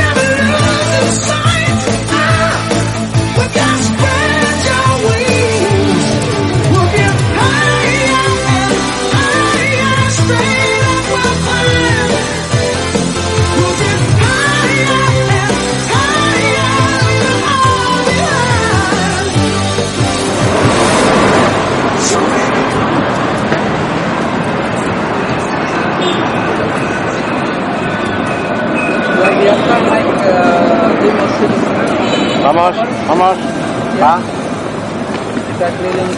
Never lose Vamos. Ya. Kita keliling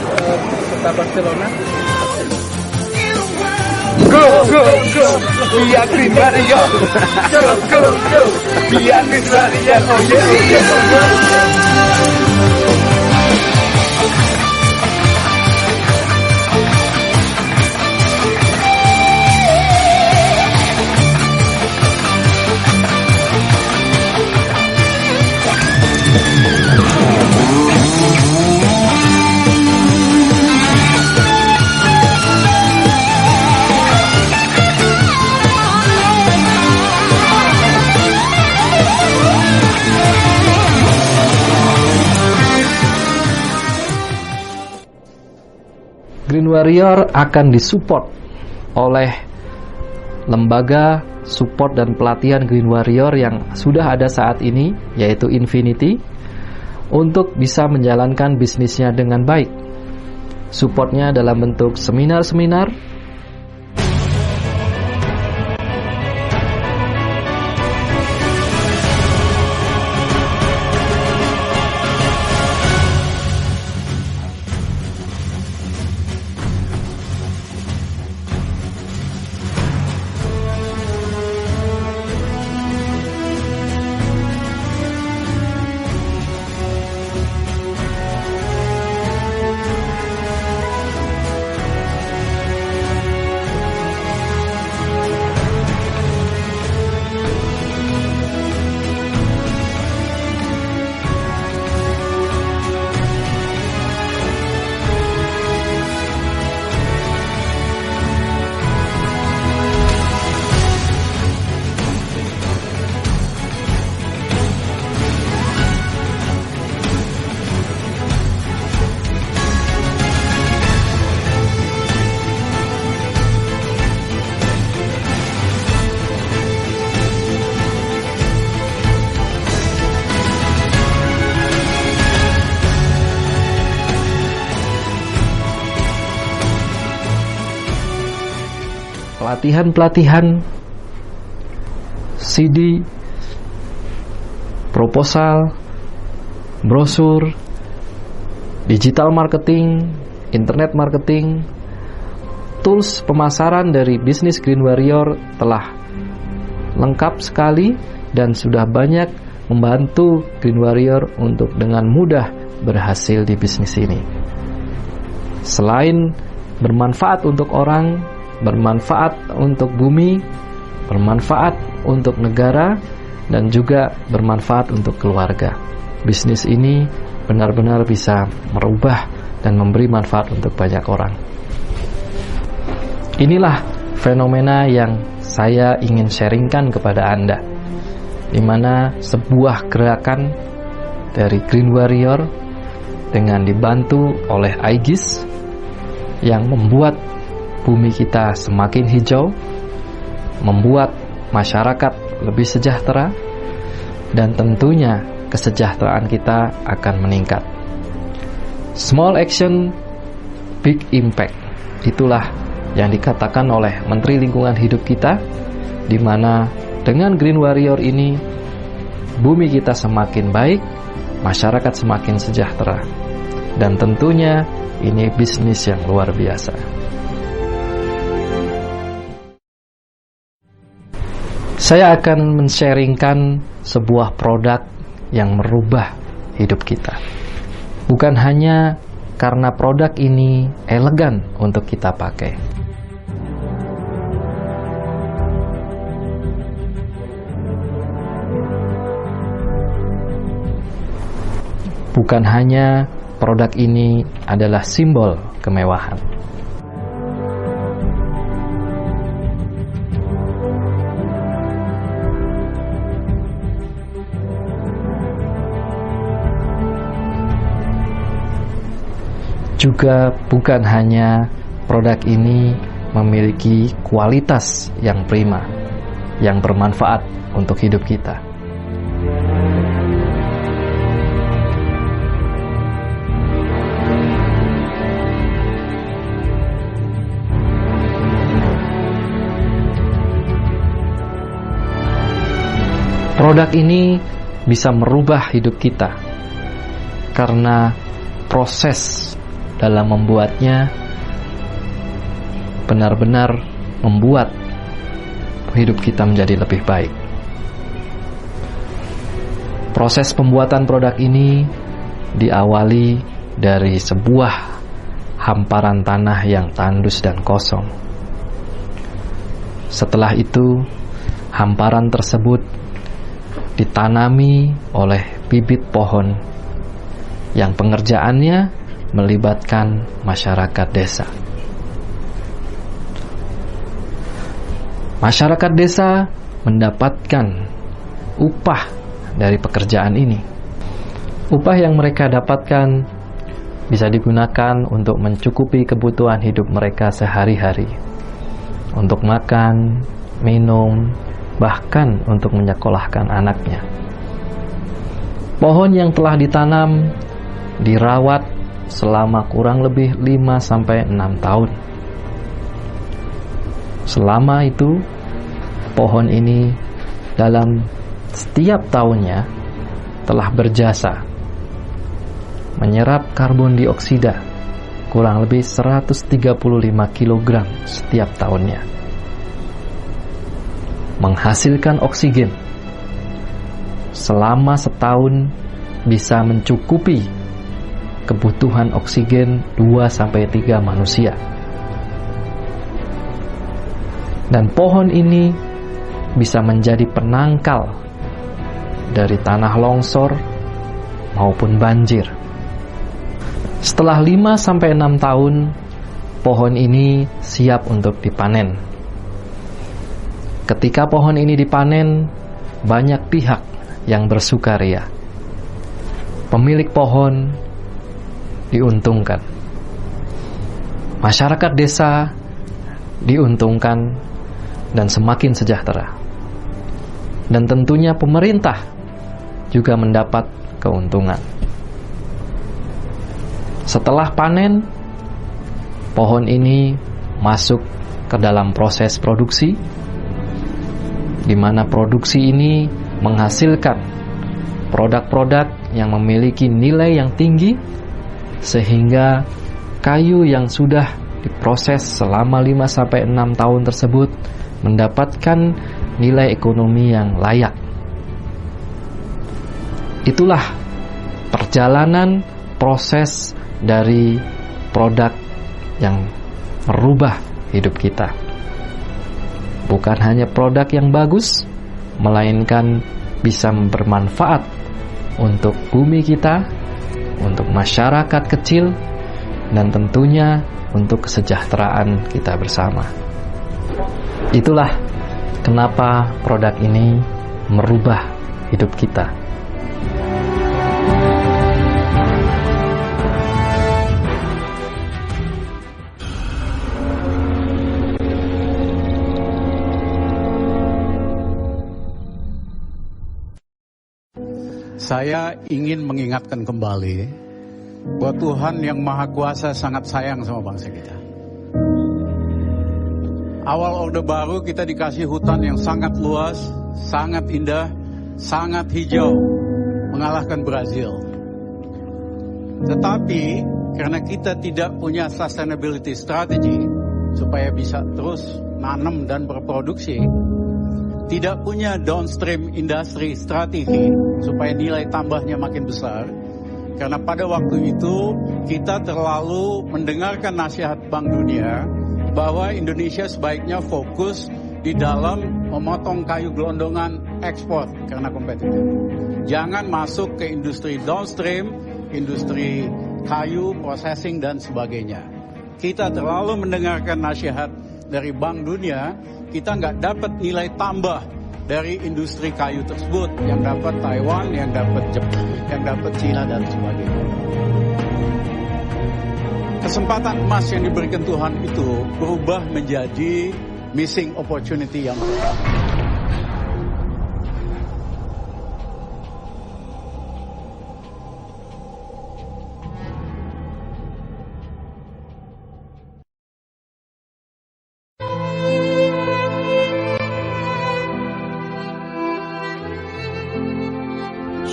kota Barcelona. Go, go, go. Via Green Warrior. Go, go, go. Via Green Warrior. Oh yeah, oh yeah, oh yeah. Green Warrior akan disupport oleh lembaga support dan pelatihan Green Warrior yang sudah ada saat ini, yaitu Infinity, untuk bisa menjalankan bisnisnya dengan baik. Supportnya dalam bentuk seminar-seminar, pelatihan-pelatihan, CD, proposal, brosur, digital marketing, internet marketing, tools pemasaran dari bisnis Green Warrior telah lengkap sekali dan sudah banyak membantu Green Warrior untuk dengan mudah berhasil di bisnis ini. Selain bermanfaat untuk orang, bermanfaat untuk bumi, bermanfaat untuk negara, dan juga bermanfaat untuk keluarga. Bisnis ini benar-benar bisa merubah dan memberi manfaat untuk banyak orang. Inilah fenomena yang saya ingin sharingkan kepada Anda, di mana sebuah gerakan dari Green Warrior dengan dibantu oleh Aegis yang membuat bumi kita semakin hijau, membuat masyarakat lebih sejahtera, dan tentunya kesejahteraan kita akan meningkat. Small action, big impact. Itulah yang dikatakan oleh Menteri Lingkungan Hidup kita, di mana dengan Green Warrior ini bumi kita semakin baik, masyarakat semakin sejahtera, dan tentunya ini bisnis yang luar biasa. Saya akan men-sharingkan sebuah produk yang merubah hidup kita. Bukan hanya karena produk ini elegan untuk kita pakai. Bukan hanya produk ini adalah simbol kemewahan. Juga bukan hanya produk ini memiliki kualitas yang prima, yang bermanfaat untuk hidup kita. Produk ini bisa merubah hidup kita karena proses dalam membuatnya benar-benar membuat hidup kita menjadi lebih baik. Proses pembuatan produk ini diawali dari sebuah hamparan tanah yang tandus dan kosong. Setelah itu, hamparan tersebut ditanami oleh bibit pohon yang pengerjaannya melibatkan masyarakat desa. Masyarakat desa mendapatkan upah dari pekerjaan ini. Upah yang mereka dapatkan bisa digunakan untuk mencukupi kebutuhan hidup mereka sehari-hari, untuk makan, minum, bahkan untuk menyekolahkan anaknya. Pohon yang telah ditanam dirawat selama kurang lebih 5-6 tahun. Selama itu, pohon ini dalam setiap tahunnya telah berjasa menyerap karbon dioksida kurang lebih 135 kg setiap tahunnya, menghasilkan oksigen selama setahun bisa mencukupi kebutuhan oksigen 2-3 manusia. Dan pohon ini bisa menjadi penangkal dari tanah longsor maupun banjir. Setelah 5-6 tahun, pohon ini siap untuk dipanen. Ketika pohon ini dipanen, banyak pihak yang bersukaria. Pemilik pohon diuntungkan, masyarakat desa diuntungkan dan semakin sejahtera. Dan tentunya pemerintah juga mendapat keuntungan. Setelah panen, pohon ini masuk ke dalam proses produksi, di mana produksi ini menghasilkan produk-produk yang memiliki nilai yang tinggi, sehingga kayu yang sudah diproses selama 5-6 tahun tersebut mendapatkan nilai ekonomi yang layak. Itulah perjalanan proses dari produk yang merubah hidup kita. Bukan hanya produk yang bagus, melainkan bisa bermanfaat untuk bumi kita, untuk masyarakat kecil, dan tentunya untuk kesejahteraan kita bersama. Itulah kenapa produk ini merubah hidup kita. Saya ingin mengingatkan kembali bahwa Tuhan yang Maha Kuasa sangat sayang sama bangsa kita. Awal Orde Baru kita dikasih hutan yang sangat luas, sangat indah, sangat hijau, mengalahkan Brazil. Tetapi karena kita tidak punya sustainability strategy supaya bisa terus nanam dan berproduksi, tidak punya downstream industry strategi supaya nilai tambahnya makin besar. Karena pada waktu itu kita terlalu mendengarkan nasihat Bank Dunia bahwa Indonesia sebaiknya fokus di dalam memotong kayu gelondongan ekspor karena kompetitif. Jangan masuk ke industri downstream, industri kayu, processing dan sebagainya. Kita terlalu mendengarkan nasihat dari Bank Dunia, kita nggak dapat nilai tambah dari industri kayu tersebut, yang dapat Taiwan, yang dapat Jepang, yang dapat Cina dan sebagainya. Kesempatan emas yang diberikan Tuhan itu berubah menjadi missing opportunity yang besar.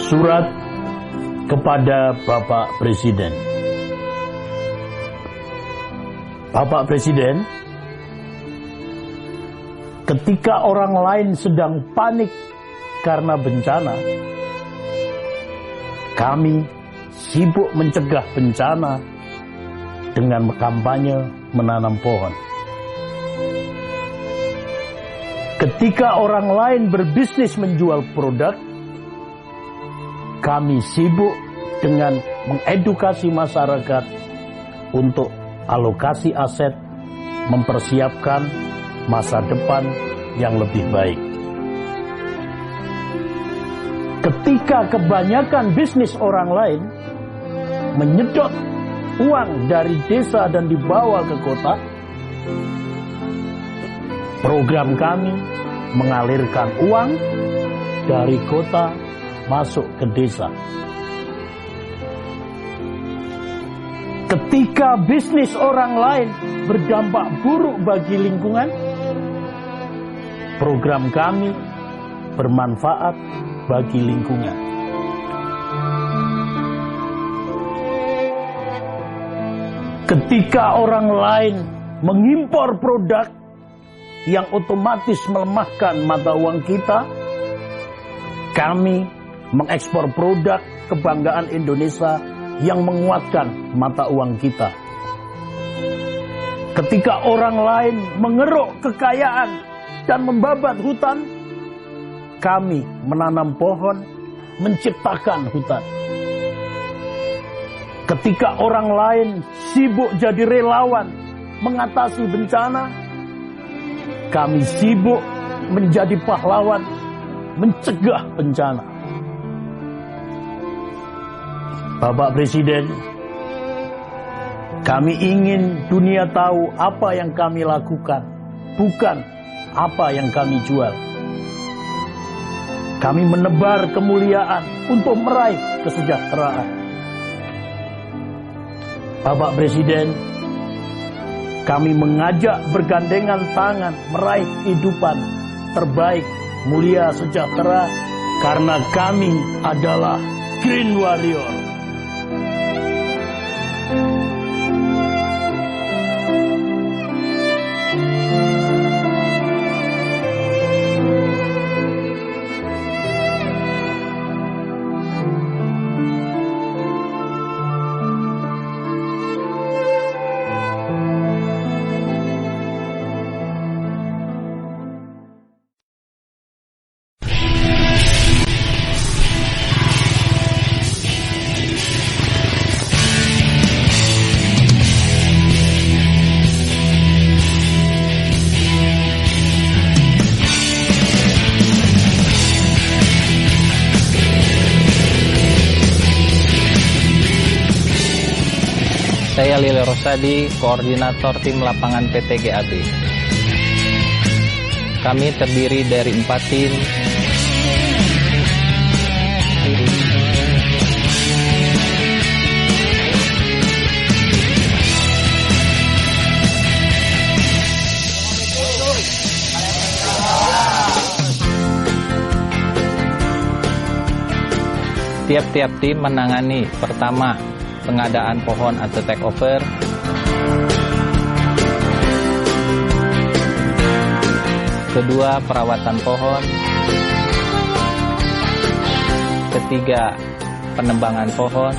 Surat kepada Bapak Presiden. Bapak Presiden, ketika orang lain sedang panik karena bencana, kami sibuk mencegah bencana dengan kampanye menanam pohon. Ketika orang lain berbisnis menjual produk, kami sibuk dengan mengedukasi masyarakat untuk alokasi aset, mempersiapkan masa depan yang lebih baik. Ketika kebanyakan bisnis orang lain menyedot uang dari desa dan dibawa ke kota, program kami mengalirkan uang dari kota masuk ke desa. Ketika bisnis orang lain berdampak buruk bagi lingkungan, program kami bermanfaat bagi lingkungan. Ketika orang lain mengimpor produk yang otomatis melemahkan mata uang kita, kami mengekspor produk kebanggaan Indonesia yang menguatkan mata uang kita. Ketika orang lain mengeruk kekayaan dan membabat hutan, kami menanam pohon, menciptakan hutan. Ketika orang lain sibuk jadi relawan mengatasi bencana, kami sibuk menjadi pahlawan mencegah bencana. Bapak Presiden, kami ingin dunia tahu apa yang kami lakukan, bukan apa yang kami jual. Kami menebar kemuliaan untuk meraih kesejahteraan. Bapak Presiden, kami mengajak bergandengan tangan meraih kehidupan terbaik, mulia, sejahtera, karena kami adalah Green Warrior. Saya Lili Rosadi, Koordinator Tim Lapangan PT GAB. Kami terdiri dari 4 tim. Tiap-tiap tim menangani pertama pengadaan pohon atau take over, kedua perawatan pohon, ketiga penebangan pohon,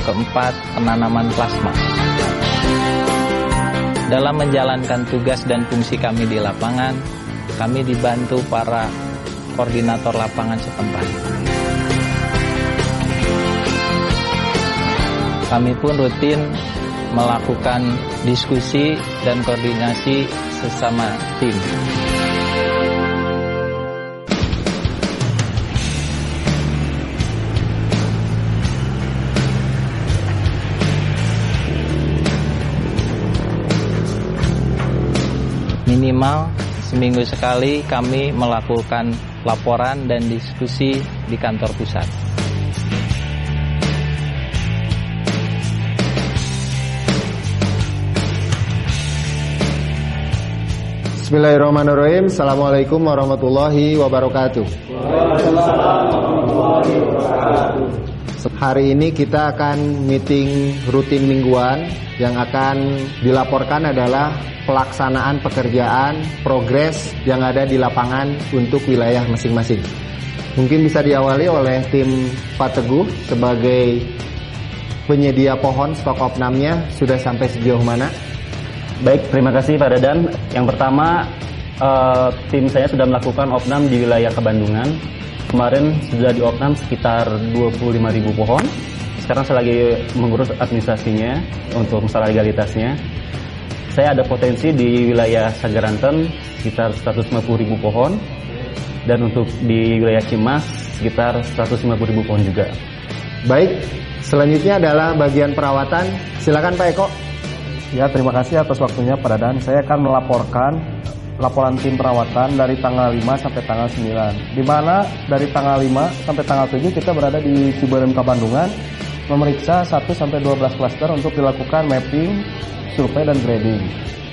keempat penanaman plasma. Dalam menjalankan tugas dan fungsi kami di lapangan, kami dibantu para koordinator lapangan setempat. Kami pun rutin melakukan diskusi dan koordinasi sesama tim. Minimal seminggu sekali kami melakukan laporan dan diskusi di kantor pusat. Bismillahirrahmanirrahim. Assalamualaikum warahmatullahi wabarakatuh. Hari ini kita akan meeting rutin mingguan. Yang akan dilaporkan adalah pelaksanaan pekerjaan, progres yang ada di lapangan untuk wilayah masing-masing. Mungkin bisa diawali oleh tim Pak Teguh sebagai penyedia pohon, stok opnamnya sudah sampai sejauh mana? Baik, terima kasih Pak Dadan. Yang pertama, tim saya sudah melakukan opnam di wilayah Kebandungan. Kemarin sudah di opnam sekitar 25.000 pohon. Sekarang saya lagi mengurus administrasinya untuk masalah legalitasnya. Saya ada potensi di wilayah Sagaranten sekitar 150.000 pohon. Dan untuk di wilayah Cimas sekitar 150.000 pohon juga. Baik, selanjutnya adalah bagian perawatan. Silakan Pak Eko. Ya, terima kasih atas waktunya Pak Dadan. Saya akan melaporkan laporan tim perawatan dari tanggal 5 sampai tanggal 9. Di mana dari tanggal 5 sampai tanggal 7 kita berada di Ciberem Kabandungan memeriksa 1 sampai 12 klaster untuk dilakukan mapping, survei dan grading.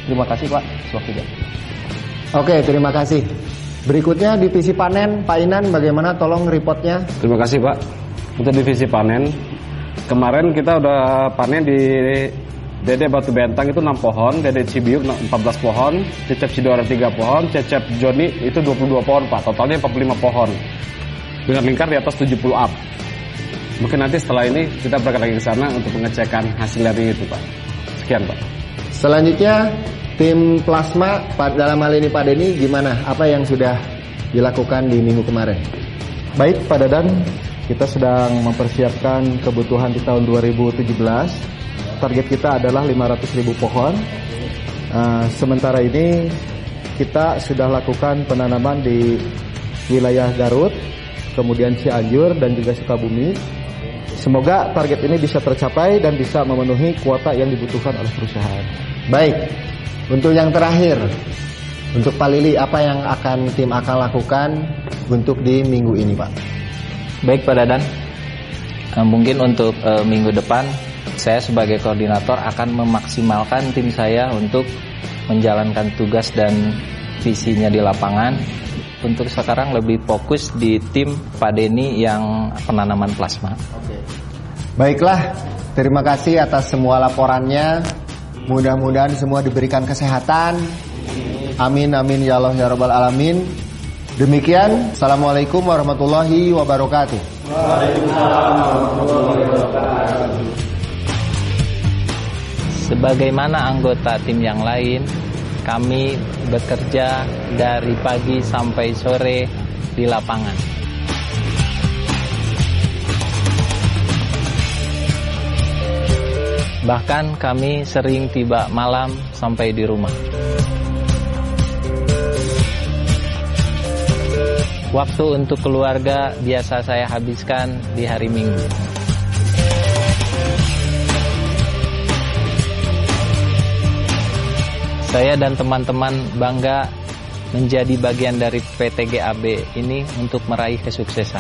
Terima kasih Pak. Waktunya. Oke, terima kasih. Berikutnya divisi panen, Pak Inan bagaimana tolong reportnya? Terima kasih Pak. Untuk divisi panen, kemarin kita udah panen di Dede Batu Bentang itu 6 pohon, Dede Cibiuk 14 pohon, Cecep Sidoarjo 3 pohon, Cecep Joni itu 22 pohon Pak, totalnya 45 pohon. Dengan lingkar di atas 70 up. Mungkin nanti setelah ini kita berangkat lagi ke sana untuk pengecekan hasil dari itu Pak. Sekian Pak. Selanjutnya tim plasma, dalam hal ini Pak Denny gimana? Apa yang sudah dilakukan di minggu kemarin? Baik Pak Dadan, kita sedang mempersiapkan kebutuhan di tahun 2017. Target kita adalah 500.000 pohon. Sementara ini kita sudah lakukan penanaman di wilayah Garut, kemudian Cianjur dan juga Sukabumi. Semoga target ini bisa tercapai dan bisa memenuhi kuota yang dibutuhkan oleh perusahaan. Baik, untuk yang terakhir, untuk Pak Lili, apa yang tim akan lakukan untuk di minggu ini Pak? Baik Pak Dadan, mungkin untuk minggu depan saya sebagai koordinator akan memaksimalkan tim saya untuk menjalankan tugas dan visinya di lapangan. Untuk sekarang lebih fokus di tim Pak Denny yang penanaman plasma. Oke. Baiklah, terima kasih atas semua laporannya. Mudah-mudahan semua diberikan kesehatan. Amin amin ya Allah ya Rabbal alamin. Demikian, Assalamualaikum warahmatullahi wabarakatuh. Waalaikumsalam warahmatullahi wabarakatuh. Sebagaimana anggota tim yang lain, kami bekerja dari pagi sampai sore di lapangan. Bahkan kami sering tiba malam sampai di rumah. Waktu untuk keluarga biasa saya habiskan di hari Minggu. Saya dan teman-teman bangga menjadi bagian dari PT GAB ini untuk meraih kesuksesan.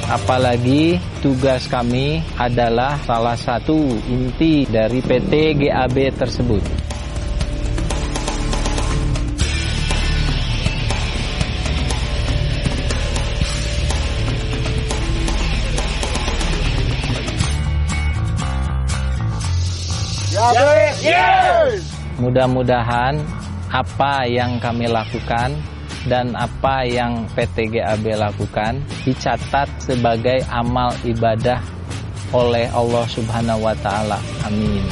Apalagi tugas kami adalah salah satu inti dari PT GAB tersebut. Mudah-mudahan apa yang kami lakukan dan apa yang PT GAB lakukan dicatat sebagai amal ibadah oleh Allah Subhanahu wa Ta'ala. Amin.